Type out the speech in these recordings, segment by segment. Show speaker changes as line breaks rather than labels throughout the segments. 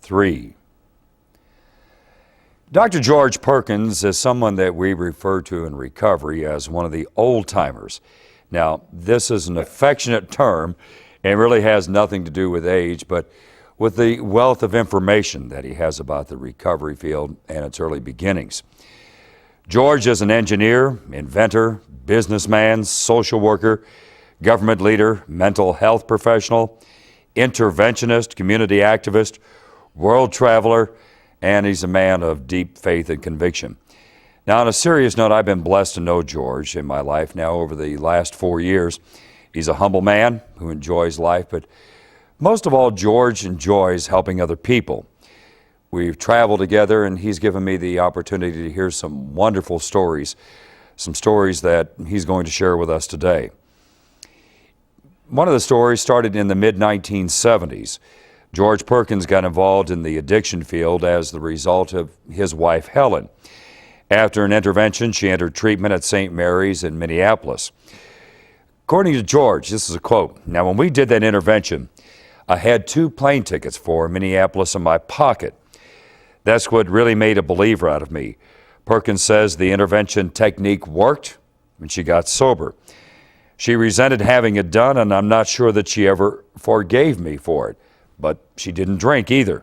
3. Dr. George Perkins is someone that we refer to in recovery as one of the old-timers. Now, this is an affectionate term and really has nothing to do with age, but with the wealth of information that he has about the recovery field and its early beginnings. George is an engineer, inventor, businessman, social worker, government leader, mental health professional, interventionist, community activist, world traveler, and he's a man of deep faith and conviction. Now, on a serious note, I've been blessed to know George in my life now over the last 4 years. He's a humble man who enjoys life, but most of all, George enjoys helping other people. We've traveled together, and he's given me the opportunity to hear some wonderful stories, some stories that he's going to share with us today. One of the stories started in the mid-1970s. George Perkins got involved in the addiction field as the result of his wife, Helen. After an intervention, she entered treatment at St. Mary's in Minneapolis. According to George, this is a quote, "Now, when we did that intervention, I had 2 plane tickets for Minneapolis in my pocket. That's what really made a believer out of me." Perkins says the intervention technique worked when she got sober. She resented having it done, and I'm not sure that she ever forgave me for it. But she didn't drink either.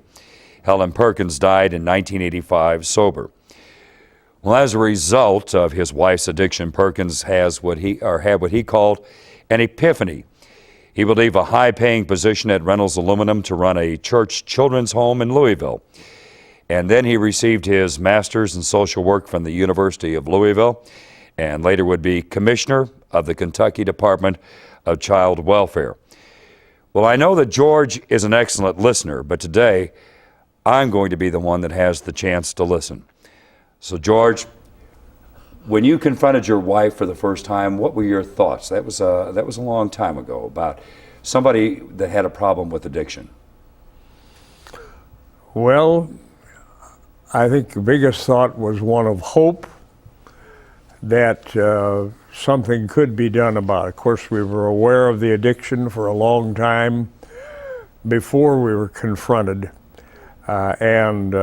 Helen Perkins died in 1985 sober. Well, as a result of his wife's addiction, Perkins had what he called an epiphany. He would leave a high-paying position at Reynolds Aluminum to run a church children's home in Louisville. And then he received his master's in social work from the University of Louisville and later would be commissioner of the Kentucky Department of Child Welfare. Well, I know that George is an excellent listener, but today I'm going to be the one that has the chance to listen. So, George, when you confronted your wife for the first time, what were your thoughts? That was a long time ago, about somebody that had a problem with addiction.
Well, I think the biggest thought was one of hope that something could be done about it. Of course, we were aware of the addiction for a long time before we were confronted, and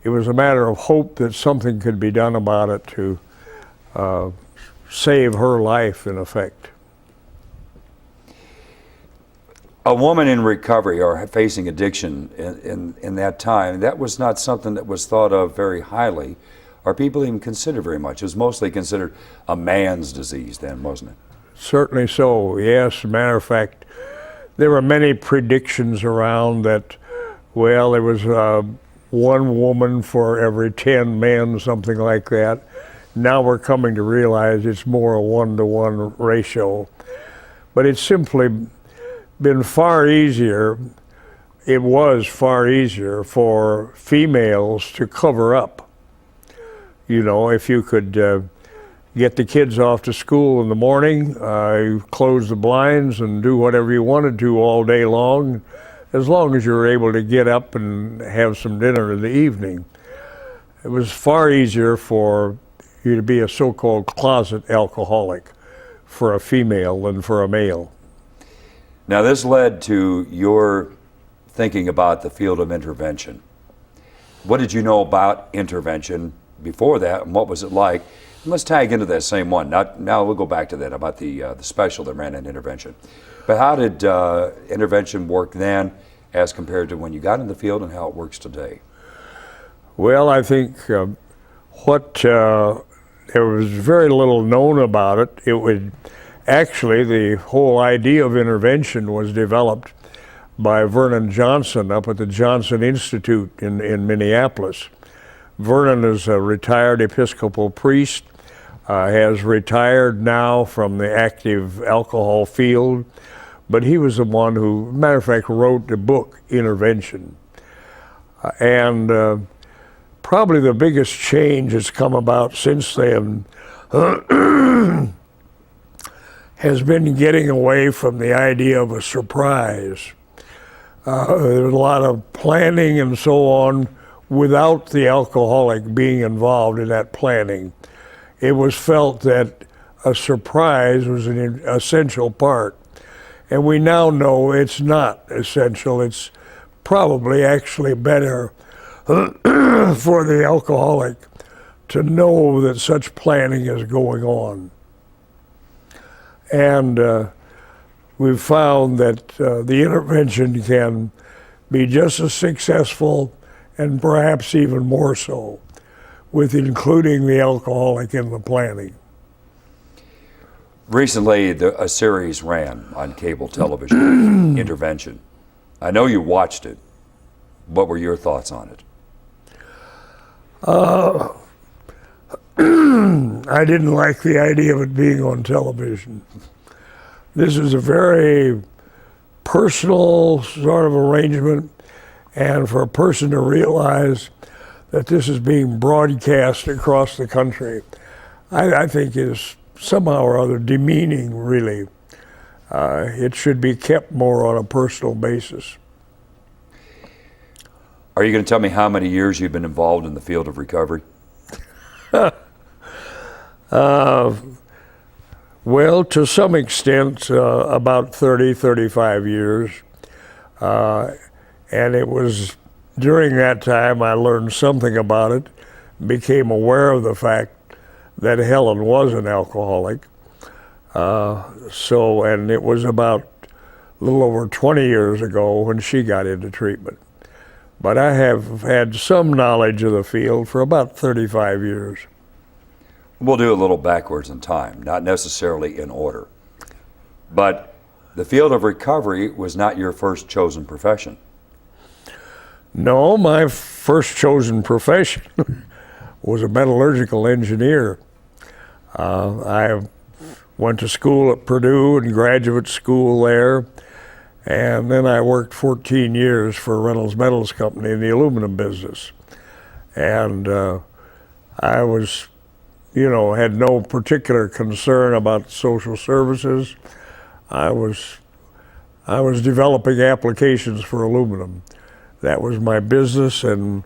it was a matter of hope that something could be done about it to save her life, in effect.
A woman in recovery or facing addiction in that time, that was not something that was thought of very highly, or people even considered very much. It was mostly considered a man's disease then, wasn't it?
Certainly so, yes. As a matter of fact, there were many predictions around that, well, there was one woman for every 10 men, something like that. Now we're coming to realize it's more a 1-to-1 ratio. But it's simply been far easier, it was far easier for females to cover up. You know, if you could get the kids off to school in the morning, you close the blinds and do whatever you wanted to all day long as you were able to get up and have some dinner in the evening. It was far easier for you to be a so-called closet alcoholic for a female than for a male.
Now, this led to your thinking about the field of intervention. What did you know about intervention before that, and what was it like? And let's tag into that same one. Now we'll go back to that, about the special that ran in intervention. But how did intervention work then as compared to when you got in the field, and how it works today?
Well, I think there was very little known about it. It would actually, the whole idea of intervention was developed by Vernon Johnson up at the Johnson Institute in Minneapolis. Vernon is a retired Episcopal priest, has retired now from the active alcohol field, but he was the one who, matter of fact, wrote the book, Intervention. And probably the biggest change that's come about since then has been getting away from the idea of a surprise. There's a lot of planning and so on without the alcoholic being involved in that planning. It was felt that a surprise was an essential part. And we now know it's not essential. It's probably actually better for the alcoholic to know that such planning is going on. And we've found that the intervention can be just as successful and perhaps even more so with including the alcoholic in the planning.
Recently, a series ran on cable television, Intervention. I know you watched it. What were your thoughts on it?
I didn't like the idea of it being on television. This is a very personal sort of arrangement, and for a person to realize that this is being broadcast across the country, I think is somehow or other demeaning, really. It should be kept more on a personal basis.
Are you going to tell me how many years you've been involved in the field of recovery?
Well, to some extent, about 30, 35 years. And it was during that time I learned something about it, became aware of the fact that Helen was an alcoholic. And it was about a little over 20 years ago when she got into treatment. But I have had some knowledge of the field for about 35 years.
We'll do a little backwards in time, not necessarily in order. But the field of recovery was not your first chosen profession.
No, my first chosen profession was a metallurgical engineer. I went to school at Purdue and graduate school there, and then I worked 14 years for Reynolds Metals company in the aluminum business. And I was, had no particular concern about social services. I was developing applications for aluminum. That was my business, and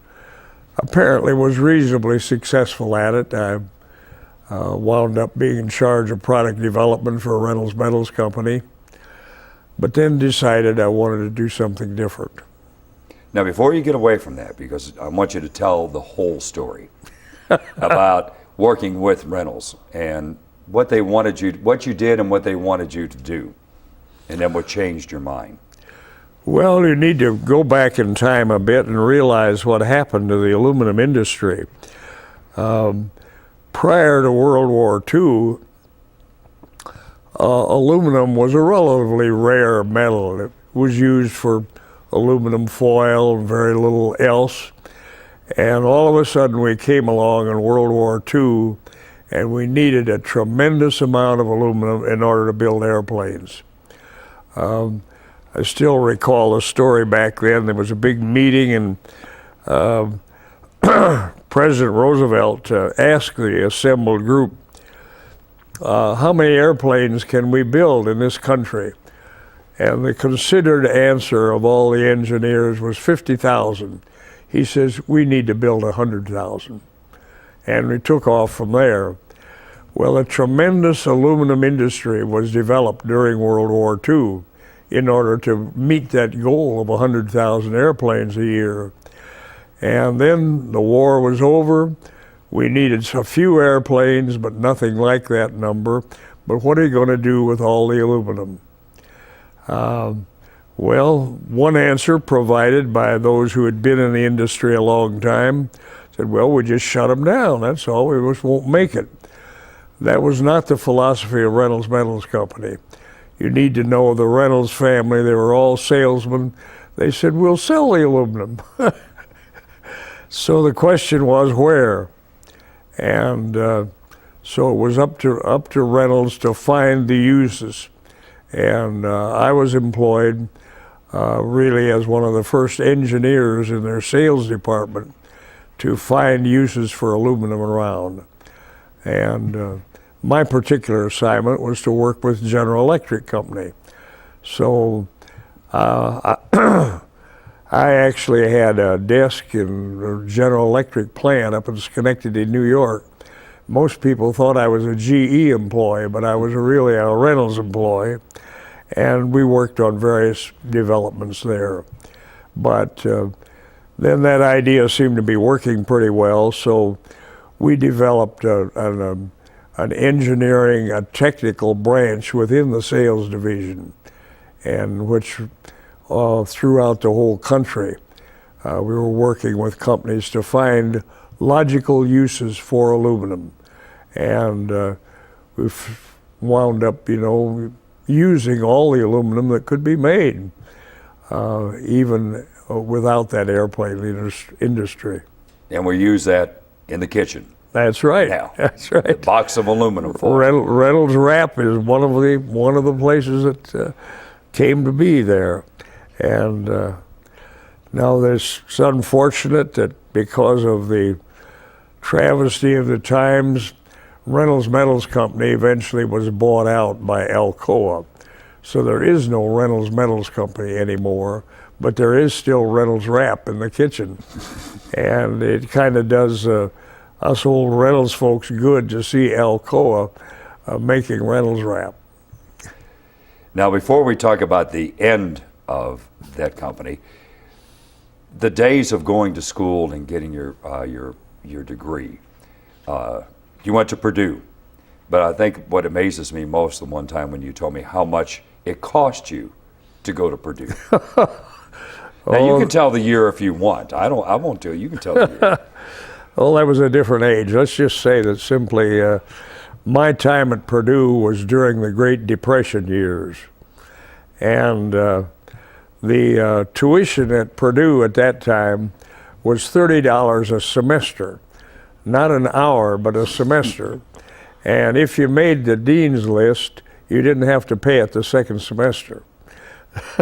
apparently was reasonably successful at it. I wound up being in charge of product development for Reynolds Metals company, but then decided I wanted to do something different.
Now, before you get away from that, because I want you to tell the whole story about working with Reynolds and what you did and what they wanted you to do, and then what changed your mind.
Well, you need to go back in time a bit and realize what happened to the aluminum industry. Prior to World War II, aluminum was a relatively rare metal. It was used for aluminum foil and very little else. And all of a sudden we came along in World War II and we needed a tremendous amount of aluminum in order to build airplanes. I still recall a story back then. There was a big meeting, and President Roosevelt asked the assembled group, how many airplanes can we build in this country? And the considered answer of all the engineers was 50,000. He says, we need to build 100,000. And we took off from there. Well, a tremendous aluminum industry was developed during World War II in order to meet that goal of 100,000 airplanes a year. And then the war was over. We needed a few airplanes, but nothing like that number. But what are you going to do with all the aluminum? Well, one answer provided by those who had been in the industry a long time said, well, we just shut them down. That's all. We just won't make it. That was not the philosophy of Reynolds Metals Company. You need to know the Reynolds family. They were all salesmen. They said, we'll sell the aluminum. So the question was where? And so it was up to Reynolds to find the uses. And I was employed really as one of the first engineers in their sales department to find uses for aluminum around. And my particular assignment was to work with General Electric Company. So I actually had a desk in the General Electric plant up in Schenectady, New York. Most people thought I was a GE employee, but I was really a Reynolds employee. And we worked on various developments there. But then that idea seemed to be working pretty well, so we developed an engineering, a technical branch within the sales division, and which throughout the whole country, we were working with companies to find logical uses for aluminum. And we've wound up, using all the aluminum that could be made, even without that airplane industry.
And we use that in the kitchen.
That's right.
Now,
that's right.
A box of aluminum foil.
Reynolds Wrap is one of the places that came to be there, and now it's unfortunate that because of the travesty of the times, Reynolds Metals Company eventually was bought out by Alcoa. So there is no Reynolds Metals Company anymore, but there is still Reynolds Wrap in the kitchen. And it kind of does us old Reynolds folks good to see Alcoa making Reynolds Wrap.
Now, before we talk about the end of that company, the days of going to school and getting your degree, you went to Purdue, but I think what amazes me most the one time when you told me how much it cost you to go to Purdue. Now, you can tell the year if you want. I won't do it. You can tell the year.
Well, that was a different age. Let's just say that simply my time at Purdue was during the Great Depression years. And the tuition at Purdue at that time was $30 a semester. Not an hour, but a semester. And if you made the dean's list, you didn't have to pay it the second semester.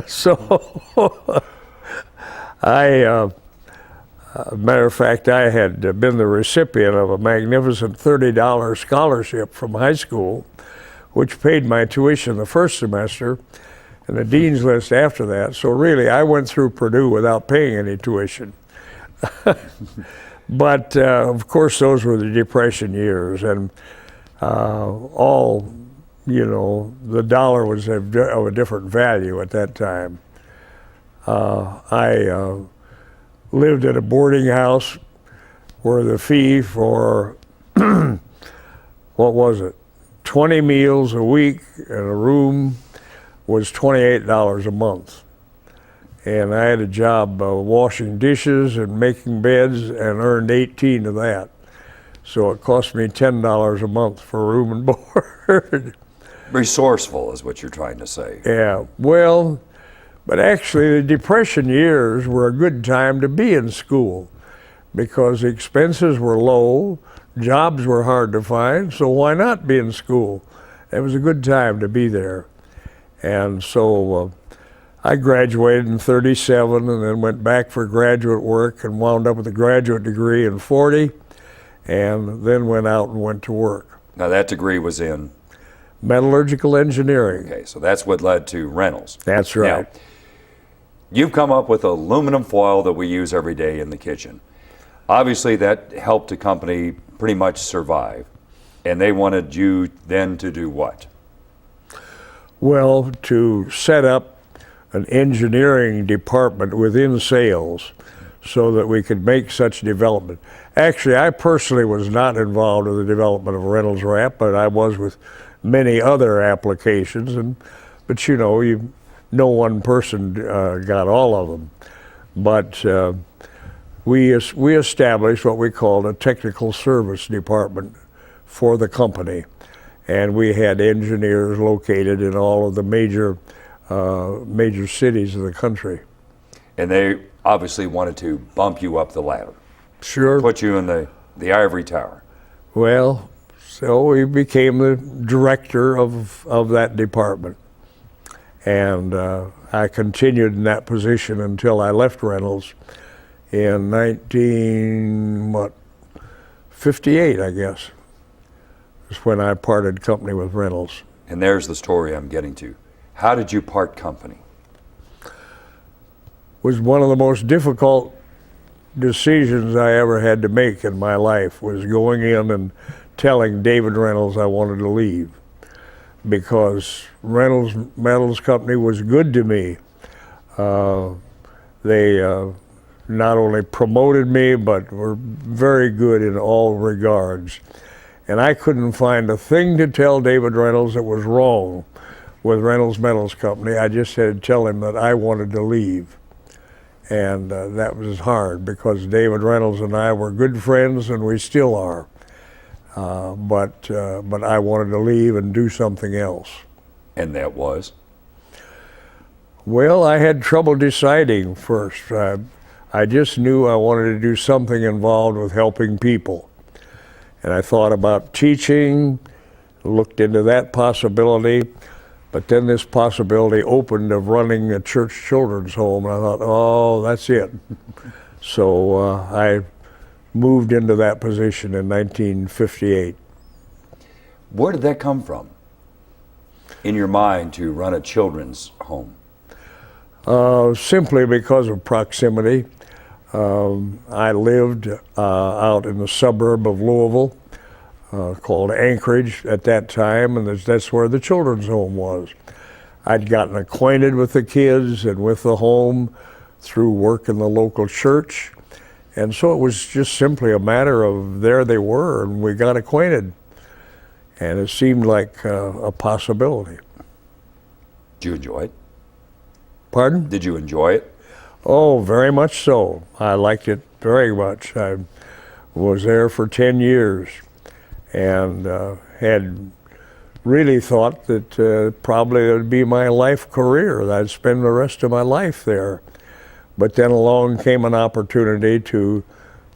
So matter of fact, I had been the recipient of a magnificent $30 scholarship from high school, which paid my tuition the first semester and the dean's list after that. So really, I went through Purdue without paying any tuition. But of course, those were the Depression years, and the dollar was of a different value at that time. I lived at a boarding house where the fee for, 20 meals a week in a room was $28 a month. And I had a job washing dishes and making beds and earned 18 of that. So it cost me $10 a month for room and board.
Resourceful is what you're trying to say.
Yeah, well, but actually the Depression years were a good time to be in school because the expenses were low, jobs were hard to find, so why not be in school? It was a good time to be there. And so I graduated in '37 and then went back for graduate work and wound up with a graduate degree in '40 and then went out and went to work.
Now that degree was in?
Metallurgical engineering.
Okay, so that's what led to Reynolds.
That's right.
Now, you've come up with aluminum foil that we use every day in the kitchen. Obviously that helped the company pretty much survive. And they wanted you then to do what?
Well, to set up an engineering department within sales so that we could make such development. Actually, I personally was not involved in the development of Reynolds Wrap, but I was with many other applications. But no one person got all of them. But we established what we called a technical service department for the company. And we had engineers located in all of the major cities of the country.
And they obviously wanted to bump you up the ladder.
Sure.
Put you in the ivory tower.
Well, so we became the director of that department. And I continued in that position until I left Reynolds in 1958, I guess, is when I parted company with Reynolds.
And there's the story I'm getting to. How did you part company?
Was one of the most difficult decisions I ever had to make in my life, was going in and telling David Reynolds I wanted to leave, because Reynolds Metals Company was good to me. They not only promoted me, but were very good in all regards. And I couldn't find a thing to tell David Reynolds that was wrong with Reynolds Metals Company. I just had to tell him that I wanted to leave. And that was hard because David Reynolds and I were good friends, and we still are. But I wanted to leave and do something else.
And that was?
Well, I had trouble deciding first. I just knew I wanted to do something involved with helping people. And I thought about teaching, looked into that possibility, but then this possibility opened of running a church children's home, and I thought, oh, that's it. So I moved into that position in 1958.
Where did that come from in your mind to run a children's home?
Simply because of proximity. I lived out in the suburb of Louisville called Anchorage at that time, and that's where the children's home was. I'd gotten acquainted with the kids and with the home through work in the local church, and so it was just simply a matter of there they were, and we got acquainted, and it seemed like a possibility.
Did you enjoy it?
Pardon?
Did you enjoy it?
Oh, very much so. I liked it very much. I was there for 10 years and had really thought that probably it would be my life career, that I'd spend the rest of my life there. But then along came an opportunity to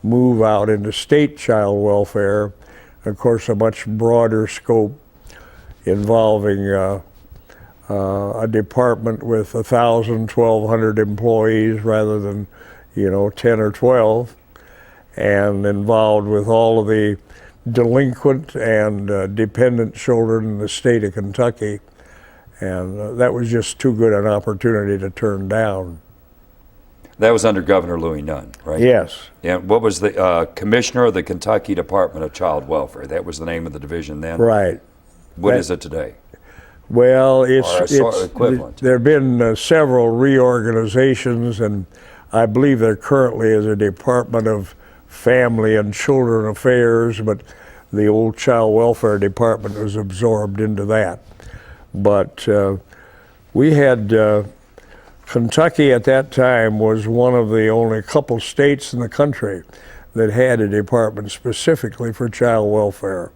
move out into state child welfare, of course a much broader scope involving a department with 1,000, 1,200 employees rather than, 10 or 12, and involved with all of the delinquent and dependent children in the state of Kentucky. And that was just too good an opportunity to turn down.
That was under Governor Louis Nunn, right?
Yes.
And what was the commissioner of the Kentucky Department of Child Welfare? That was the name of the division then?
Right.
What is it today?
Well,
equivalent.
there have been several reorganizations, and I believe there currently is a Department of Family and Children Affairs, but the old Child Welfare Department was absorbed into that. But we had, Kentucky at that time was one of the only couple states in the country that had a department specifically for child welfare.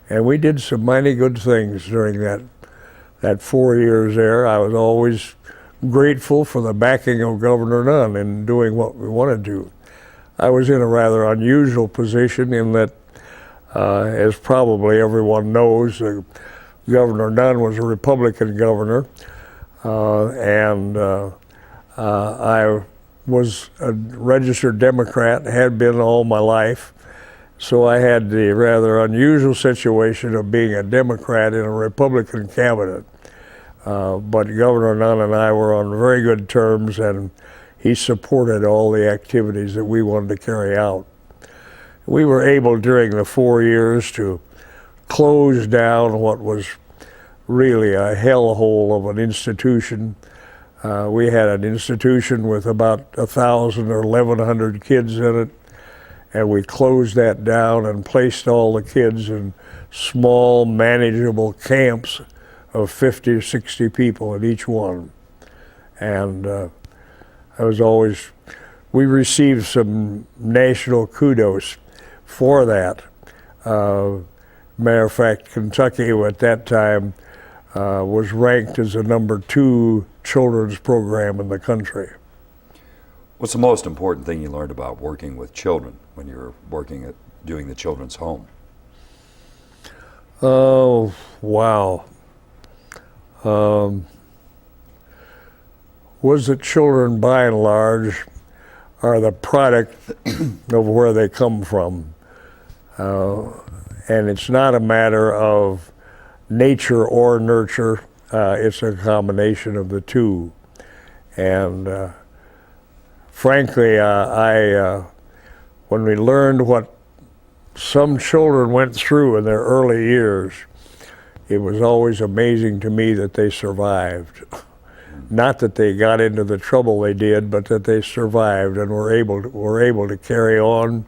And we did some mighty good things during that 4 years there. I was always grateful for the backing of Governor Nunn in doing what we wanted to. I was in a rather unusual position in that, as probably everyone knows, Governor Nunn was a Republican governor, and I was a registered Democrat, had been all my life. So I had the rather unusual situation of being a Democrat in a Republican cabinet. But Governor Nunn and I were on very good terms, and he supported all the activities that we wanted to carry out. We were able during the 4 years to close down what was really a hellhole of an institution. We had an institution with about 1,000 or 1,100 kids in it, and we closed that down and placed all the kids in small, manageable camps of 50 or 60 people in each one. And we received some national kudos for that. Matter of fact, Kentucky at that time was ranked as the #2 children's program in the country.
What's the most important thing you learned about working with children when you were working at doing the children's home?
Oh, wow. Was that children, by and large, are the product of where they come from. And it's not a matter of nature or nurture, it's a combination of the two. And frankly, when we learned what some children went through in their early years, it was always amazing to me that they survived. not that they got into the trouble they did, but that they survived and were able to carry on.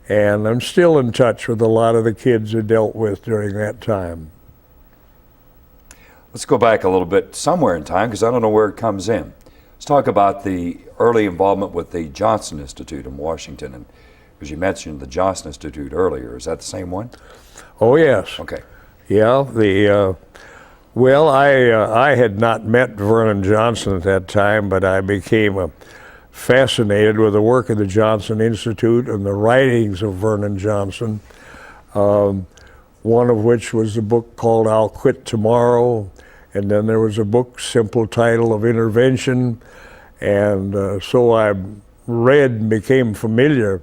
And I'm still in touch with a lot of the kids I dealt with during that time.
Let's go back a little bit somewhere in time, because I don't know where it comes in. Let's talk about the early involvement with the Johnson Institute in Washington. And because you mentioned the Johnson Institute earlier, is that the same one?
Oh, yes.
Okay.
Yeah, well, I had not met Vernon Johnson at that time, but I became fascinated with the work of the Johnson Institute and the writings of Vernon Johnson, one of which was a book called I'll Quit Tomorrow, and then there was a book, simple title of Intervention, and so I read and became familiar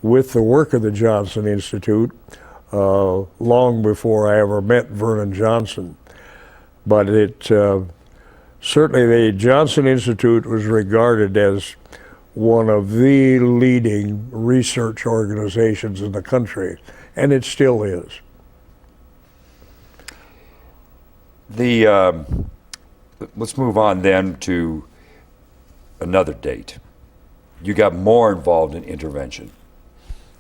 with the work of the Johnson Institute long before I ever met Vernon Johnson. But certainly the Johnson Institute was regarded as one of the leading research organizations in the country, and it still is.
Let's move on then to another date. You got more involved in intervention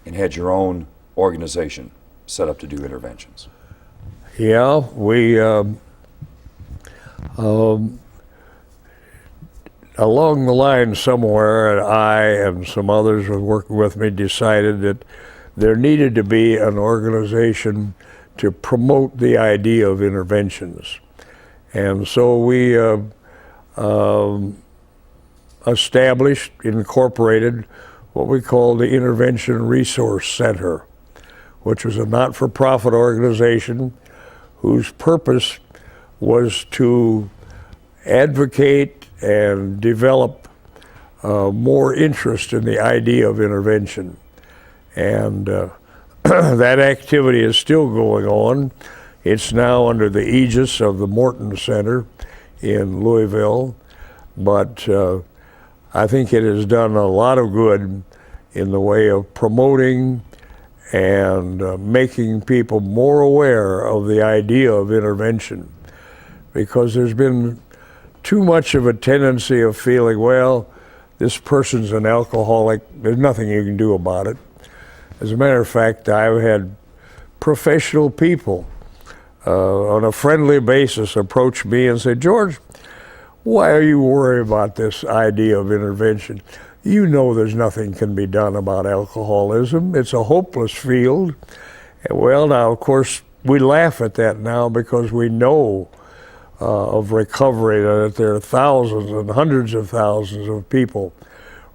and had your own organization set up to do interventions.
Yeah, we along the line somewhere, I and some others who were working with me decided that there needed to be an organization to promote the idea of interventions. And so we established, incorporated what we call the Intervention Resource Center, which was a not-for-profit organization whose purpose was to advocate and develop more interest in the idea of intervention. And that activity is still going on. It's now under the aegis of the Morton Center in Louisville, but I think it has done a lot of good in the way of promoting and making people more aware of the idea of intervention, because there's been too much of a tendency of feeling, well, this person's an alcoholic, there's nothing you can do about it. As a matter of fact, I've had professional people on a friendly basis approach me and say, George, why are you worried about this idea of intervention? You know there's nothing can be done about alcoholism. It's a hopeless field. And well, now, of course, we laugh at that now because we know of recovery, that there are thousands and hundreds of thousands of people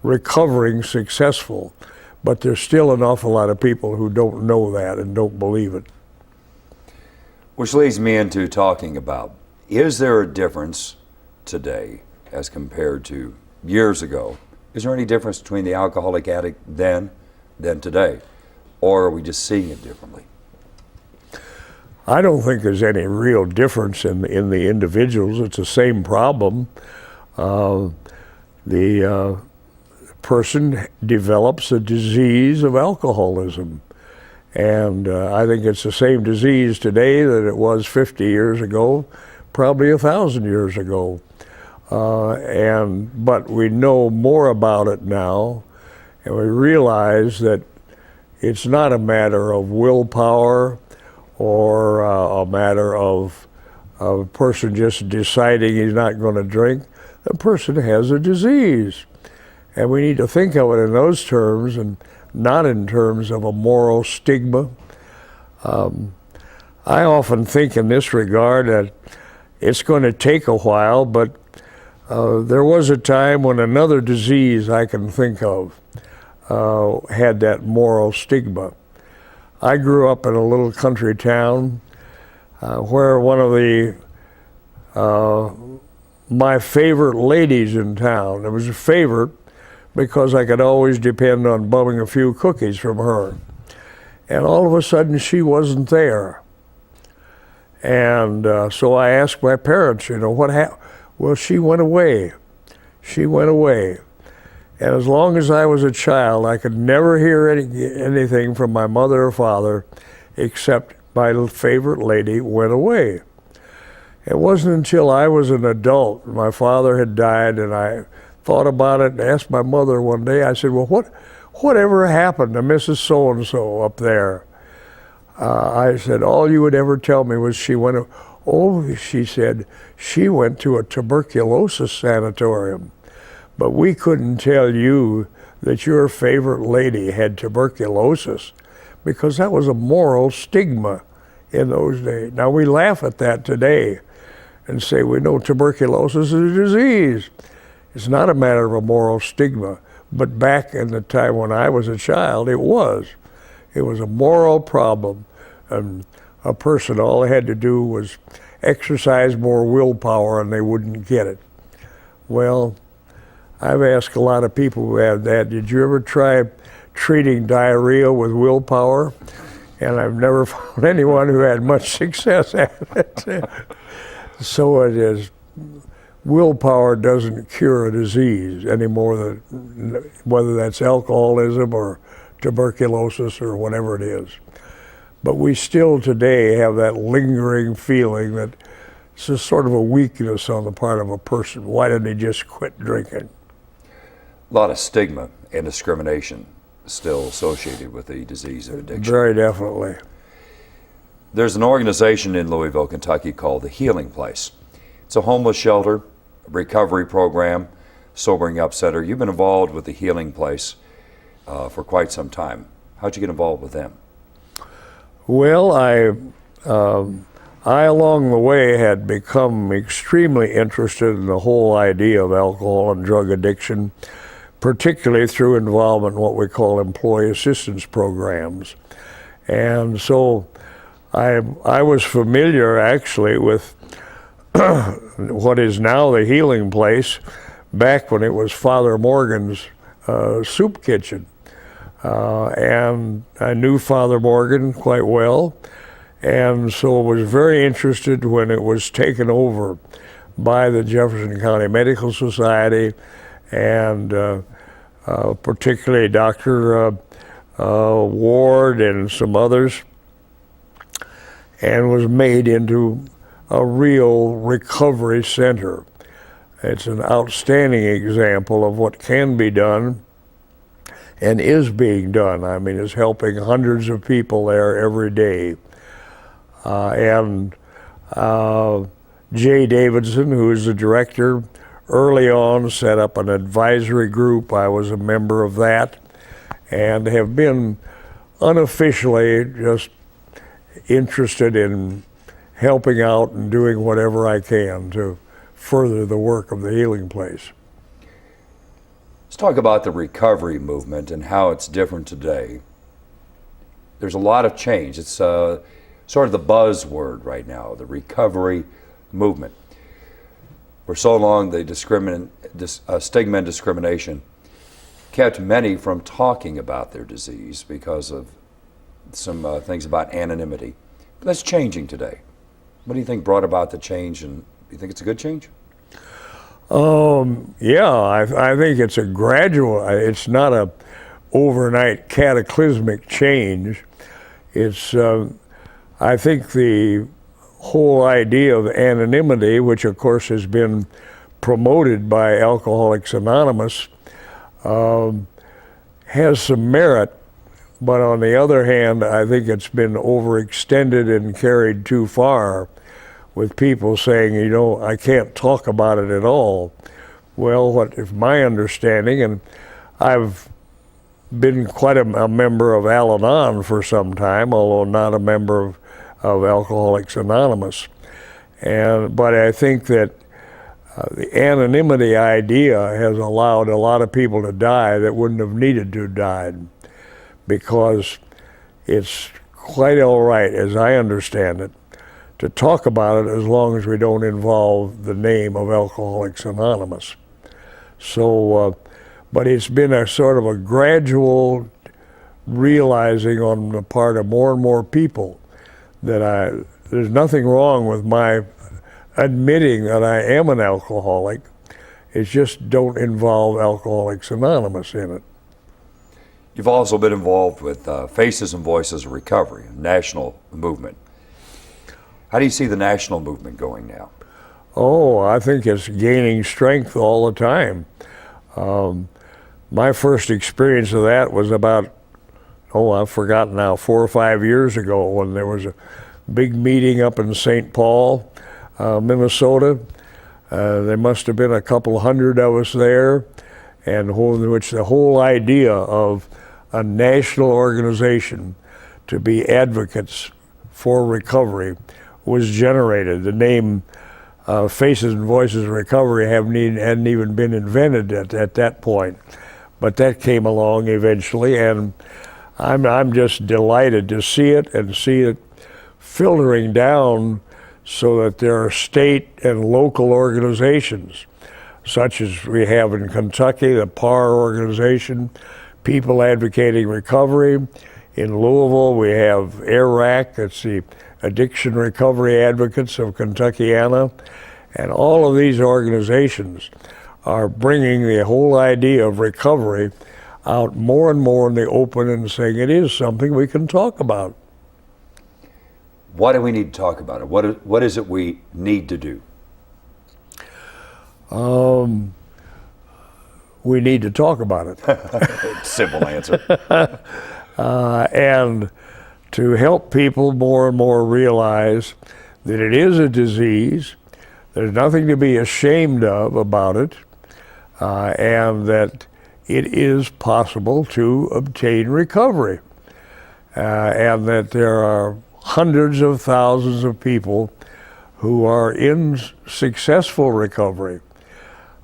recovering successful. But there's still an awful lot of people who don't know that and don't believe it.
Which leads me into talking about, is there a difference today as compared to years ago? Is there any difference between the alcoholic addict then than today? Or are we just seeing it differently?
I don't think there's any real difference in the individuals. It's the same problem. The person develops a disease of alcoholism. And I think it's the same disease today that it was 50 years ago, probably 1,000 years ago. But we know more about it now, and we realize that it's not a matter of willpower or a matter of a person just deciding he's not going to drink. The person has a disease. And we need to think of it in those terms and not in terms of a moral stigma. I often think in this regard that it's going to take a while, but there was a time when another disease I can think of had that moral stigma. I grew up in a little country town where one of my favorite ladies in town, it was a favorite because I could always depend on bumming a few cookies from her. And all of a sudden she wasn't there. And so I asked my parents, what happened? Well, she went away. She went away. And as long as I was a child, I could never hear anything from my mother or father except my favorite lady went away. It wasn't until I was an adult, my father had died, and I thought about it and asked my mother one day, I said, well, whatever happened to Mrs. So-and-so up there? I said, all you would ever tell me was she went, oh, she said, she went to a tuberculosis sanatorium. But we couldn't tell you that your favorite lady had tuberculosis, because that was a moral stigma in those days. Now we laugh at that today and say we know tuberculosis is a disease. It's not a matter of a moral stigma, but back in the time when I was a child, it was. It was a moral problem, and a person, all they had to do was exercise more willpower and they wouldn't get it. Well, I've asked a lot of people who have that, did you ever try treating diarrhea with willpower? And I've never found anyone who had much success at it. So it is, willpower doesn't cure a disease any more than, whether that's alcoholism or tuberculosis or whatever it is. But we still today have that lingering feeling that it's a sort of a weakness on the part of a person. Why didn't he just quit drinking?
A lot of stigma and discrimination still associated with the disease of addiction.
Very definitely.
There's an organization in Louisville, Kentucky called the Healing Place. It's a homeless shelter, a recovery program, sobering up center. You've been involved with the Healing Place for quite some time. How'd you get involved with them?
Well, I along the way had become extremely interested in the whole idea of alcohol and drug addiction, particularly through involvement in what we call employee assistance programs. And so I was familiar actually with what is now the Healing Place, back when it was Father Morgan's soup kitchen. And I knew Father Morgan quite well, and so was very interested when it was taken over by the Jefferson County Medical Society, and particularly Dr. Ward and some others, and was made into a real recovery center. It's an outstanding example of what can be done and is being done. I mean, it's helping hundreds of people there every day. Jay Davidson, who is the director, early on set up an advisory group. I was a member of that, and have been unofficially just interested in helping out and doing whatever I can to further the work of the Healing Place.
Let's talk about the recovery movement and how it's different today. There's a lot of change. It's sort of the buzzword right now, the recovery movement. For so long, the stigma and discrimination kept many from talking about their disease because of some things about anonymity. But that's changing today. What do you think brought about the change, and do you think it's a good change?
Yeah, I think it's a gradual, it's not a overnight cataclysmic change. It's, I think the whole idea of anonymity, which of course has been promoted by Alcoholics Anonymous, has some merit, but on the other hand, I think it's been overextended and carried too far, with people saying, you know, I can't talk about it at all. Well, what if my understanding, and I've been quite a member of Al-Anon for some time, although not a member of Alcoholics Anonymous. But I think that the anonymity idea has allowed a lot of people to die that wouldn't have needed to have died, because it's quite all right, as I understand it, to talk about it as long as we don't involve the name of Alcoholics Anonymous. So, but it's been a sort of a gradual realizing on the part of more and more people that there's nothing wrong with my admitting that I am an alcoholic. It's just don't involve Alcoholics Anonymous in it.
You've also been involved with Faces and Voices of Recovery, a national movement. How do you see the national movement going now?
Oh, I think it's gaining strength all the time. My first experience of that was about, I've forgotten now, 4 or 5 years ago when there was a big meeting up in St. Paul, Minnesota. There must have been a couple hundred of us there, and in which the whole idea of a national organization to be advocates for recovery was generated. The name Faces and Voices of Recovery hadn't even been invented at that point, but that came along eventually, and I'm just delighted to see it and see it filtering down so that there are state and local organizations, such as we have in Kentucky, the PAR organization, People Advocating Recovery. In Louisville, we have AIRAC, that's the Addiction Recovery Advocates of Kentuckiana, and all of these organizations are bringing the whole idea of recovery out more and more in the open and saying it is something we can talk about.
Why do we need to talk about it? What is it we need to do?
We need to talk about it.
Simple answer.
And to help people more and more realize that it is a disease, there's nothing to be ashamed of about it, and that it is possible to obtain recovery, and that there are hundreds of thousands of people who are in successful recovery.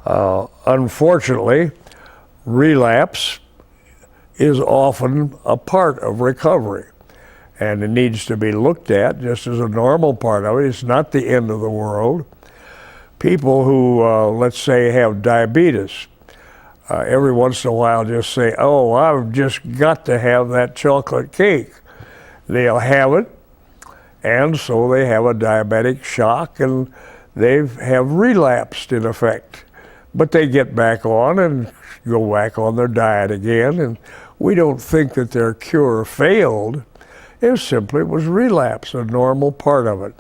Unfortunately, relapse is often a part of recovery, and it needs to be looked at just as a normal part of it. It's not the end of the world. People who, let's say, have diabetes, every once in a while just say, oh, I've just got to have that chocolate cake. They'll have it, and so they have a diabetic shock, and they have relapsed in effect. But they get back on and go back on their diet again, and we don't think that their cure failed. It simply was relapse, a normal part of it.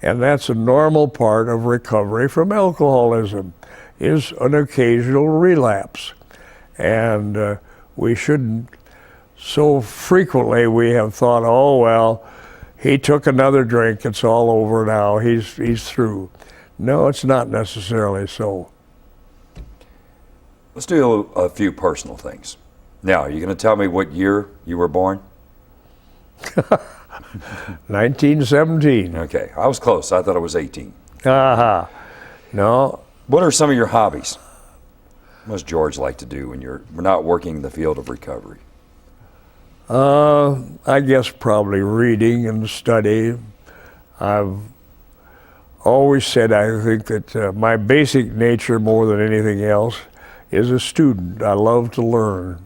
And that's a normal part of recovery from alcoholism, is an occasional relapse. And we shouldn't, so frequently we have thought, oh, well, he took another drink, it's all over now, he's through. No, it's not necessarily so.
Let's do a few personal things. Now, are you going to tell me what year you were born?
1917.
Okay, I was close. I thought it was 18.
No.
What are some of your hobbies? What does George like to do when we're not working in the field of recovery?
I guess probably reading and study. I've always said I think that my basic nature more than anything else is a student. I love to learn.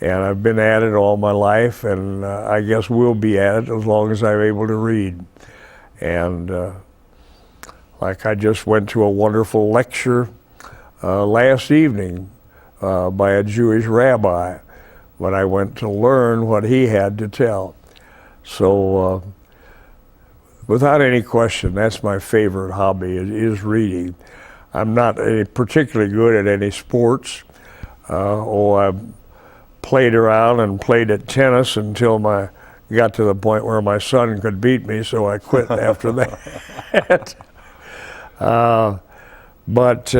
And I've been at it all my life, and I guess will be at it as long as I'm able to read. And like I just went to a wonderful lecture last evening by a Jewish rabbi when I went to learn what he had to tell. So without any question, that's my favorite hobby, is reading. I'm not particularly good at any sports. I've played around and played at tennis until got to the point where my son could beat me, so I quit after that. But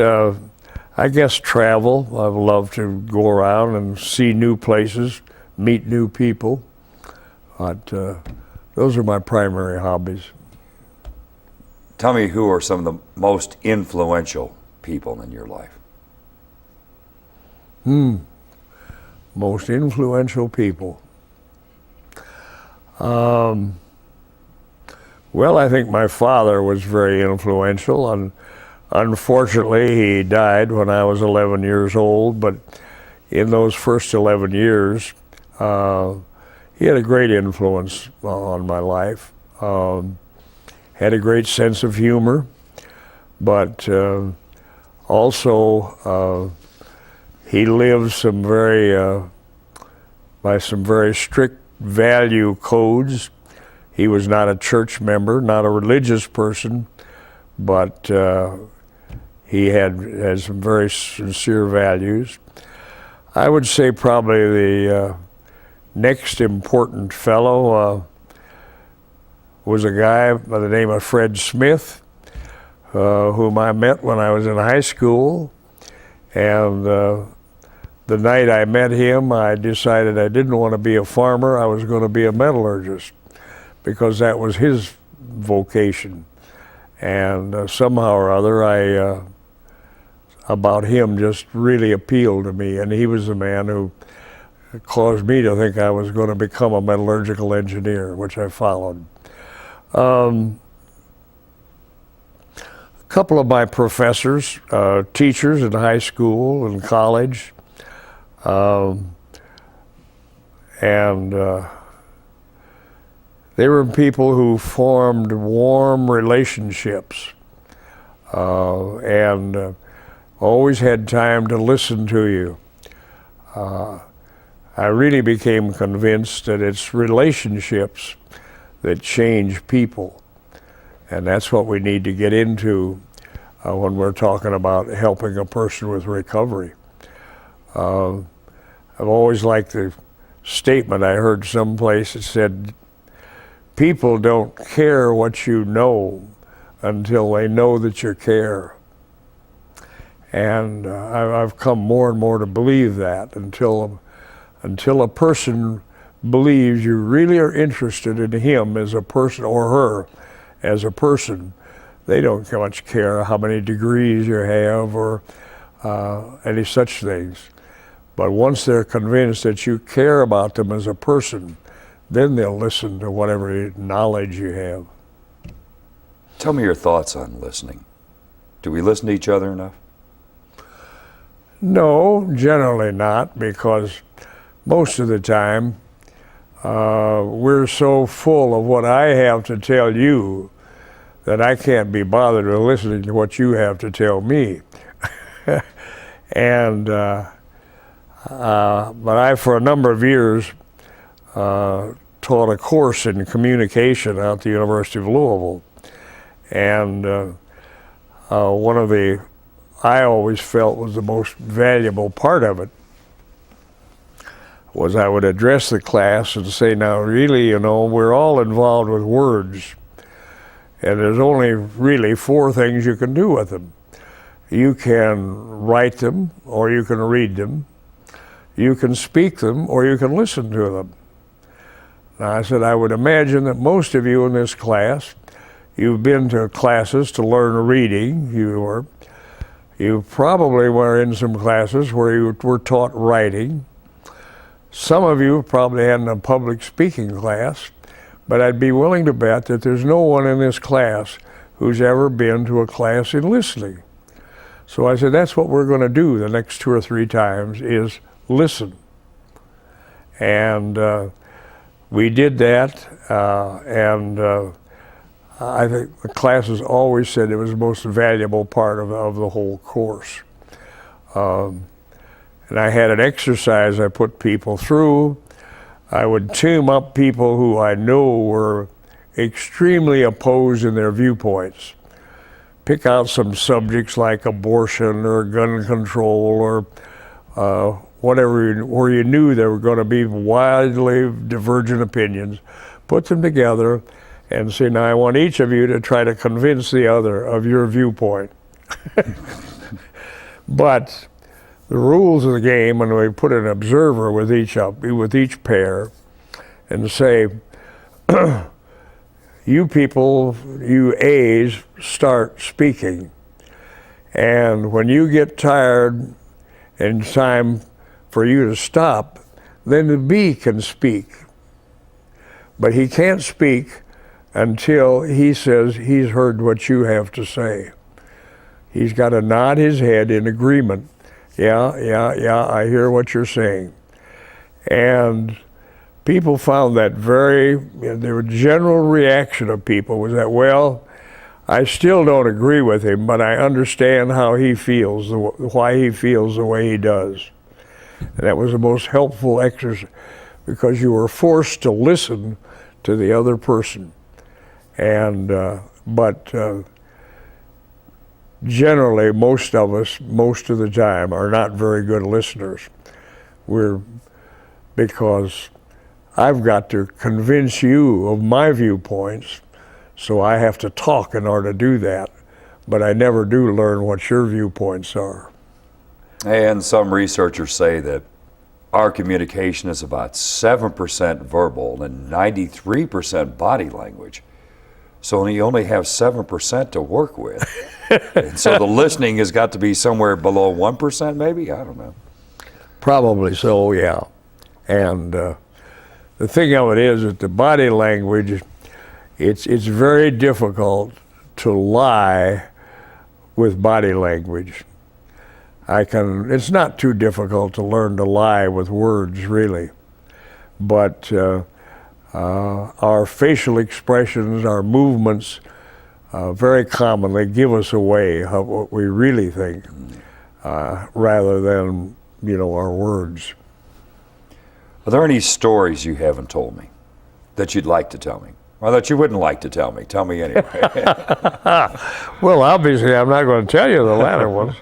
I guess travel. I love to go around and see new places, meet new people. But those are my primary hobbies.
Tell me, who are some of the most influential people in your life?
Most influential people. Well, I think my father was very influential, and unfortunately he died when I was 11 years old, but in those first 11 years, he had a great influence on my life. Had a great sense of humor, but also he lived by some very strict value codes. He was not a church member, not a religious person, but he had some very sincere values. I would say probably the next important fellow was a guy by the name of Fred Smith, whom I met when I was in high school. And the night I met him, I decided I didn't want to be a farmer. I was going to be a metallurgist, because that was his vocation. And somehow or other, about him just really appealed to me. And he was the man who caused me to think I was going to become a metallurgical engineer, which I followed. A couple of my professors, teachers in high school and college, they were people who formed warm relationships and always had time to listen to you. I really became convinced that it's relationships that change people. And that's what we need to get into when we're talking about helping a person with recovery. I've always liked the statement I heard someplace that said, people don't care what you know until they know that you care. And I've come more and more to believe that until a person believes you really are interested in him as a person or her as a person. They don't much care how many degrees you have or any such things. But once they're convinced that you care about them as a person, then they'll listen to whatever knowledge you have.
Tell me your thoughts on listening. Do we listen to each other enough?
No, generally not, because most of the time we're so full of what I have to tell you that I can't be bothered with listening to what you have to tell me. And but I, for a number of years, taught a course in communication out at the University of Louisville. And one of the, I always felt was the most valuable part of it was I would address the class and say, now really, you know, we're all involved with words. And there's only really 4 things you can do with them. You can write them, or you can read them. You can speak them, or you can listen to them. Now, I said, I would imagine that most of you in this class, you've been to classes to learn reading. You probably were in some classes where you were taught writing. Some of you probably had a public speaking class, but I'd be willing to bet that there's no one in this class who's ever been to a class in listening. So I said, that's what we're going to do the next 2 or 3 times, is listen. And we did that, I think the classes always said it was the most valuable part of the whole course. And I had an exercise I put people through. I would team up people who I knew were extremely opposed in their viewpoints. Pick out some subjects like abortion or gun control or whatever, where you knew there were going to be widely divergent opinions. Put them together and say, now I want each of you to try to convince the other of your viewpoint. But the rules of the game, and we put an observer with each pair and say, you people, you A's, start speaking. And when you get tired and it's time for you to stop, then the B can speak. But he can't speak until he says he's heard what you have to say. He's got to nod his head in agreement. Yeah, I hear what you're saying. And people found that the general reaction of people was that, well, I still don't agree with him, but I understand how he feels, why he feels the way he does. And that was the most helpful exercise, because you were forced to listen to the other person. And but generally, most of us, most of the time, are not very good listeners. Because I've got to convince you of my viewpoints, so I have to talk in order to do that. But I never do learn what your viewpoints are.
And some researchers say that our communication is about 7% verbal and 93% body language. So you only have 7% to work with. And so the listening has got to be somewhere below 1% maybe? I don't know.
Probably so, yeah. And the thing of it is that the body language, it's very difficult to lie with body language. It's not too difficult to learn to lie with words, really. But our facial expressions, our movements, very commonly give us away of what we really think, rather than, our words.
Are there any stories you haven't told me that you'd like to tell me? Or that you wouldn't like to tell me? Tell me anyway.
Well, obviously, I'm not going to tell you the latter ones.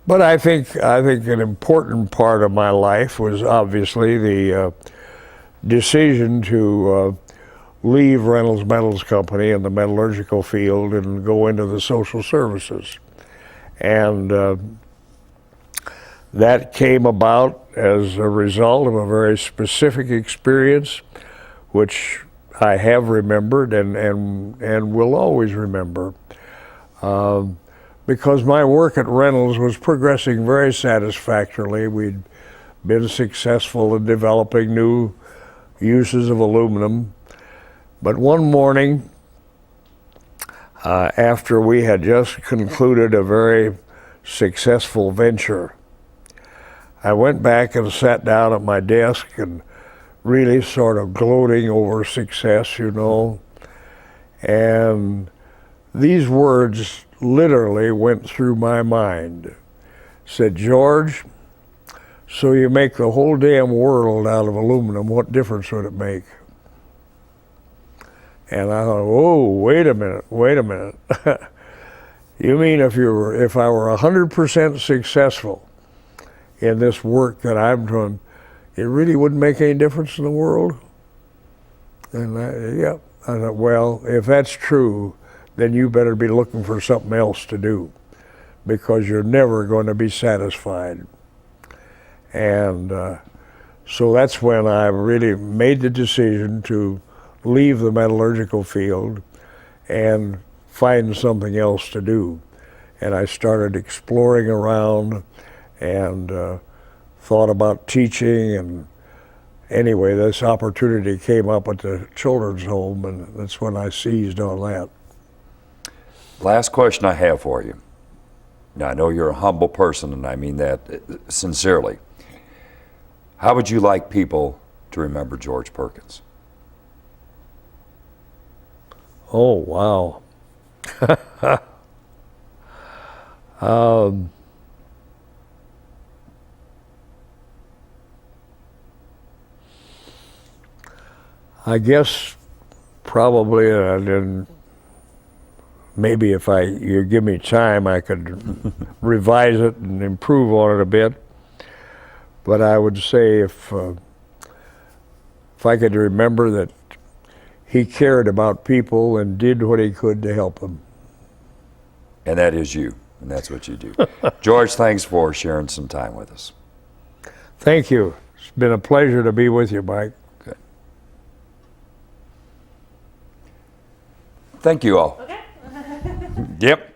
But I think an important part of my life was obviously the decision to leave Reynolds Metals Company in the metallurgical field and go into the social services. And that came about as a result of a very specific experience, which I have remembered and will always remember. Because my work at Reynolds was progressing very satisfactorily. We'd been successful in developing new uses of aluminum. But one morning, after we had just concluded a very successful venture, I went back and sat down at my desk and really sort of gloating over success, and these words literally went through my mind. Said, "George, so you make the whole damn world out of aluminum, what difference would it make?" And I thought, "Oh, wait a minute. You mean if I were 100% successful in this work that I'm doing, it really wouldn't make any difference in the world?" And I thought, well, if that's true, then you better be looking for something else to do, because you're never going to be satisfied. And so that's when I really made the decision to leave the metallurgical field and find something else to do. And I started exploring around and thought about teaching, and anyway, this opportunity came up at the children's home, and that's when I seized on that.
Last question I have for you. Now, I know you're a humble person, and I mean that sincerely. How would you like people to remember George Perkins?
Oh, wow. I guess probably, and maybe if you give me time, I could revise it and improve on it a bit. But I would say if I could remember that he cared about people and did what he could to help them.
And that is you, and that's what you do. George, thanks for sharing some time with us.
Thank you. It's been a pleasure to be with you, Mike.
Okay. Thank you all.
Okay.
Yep.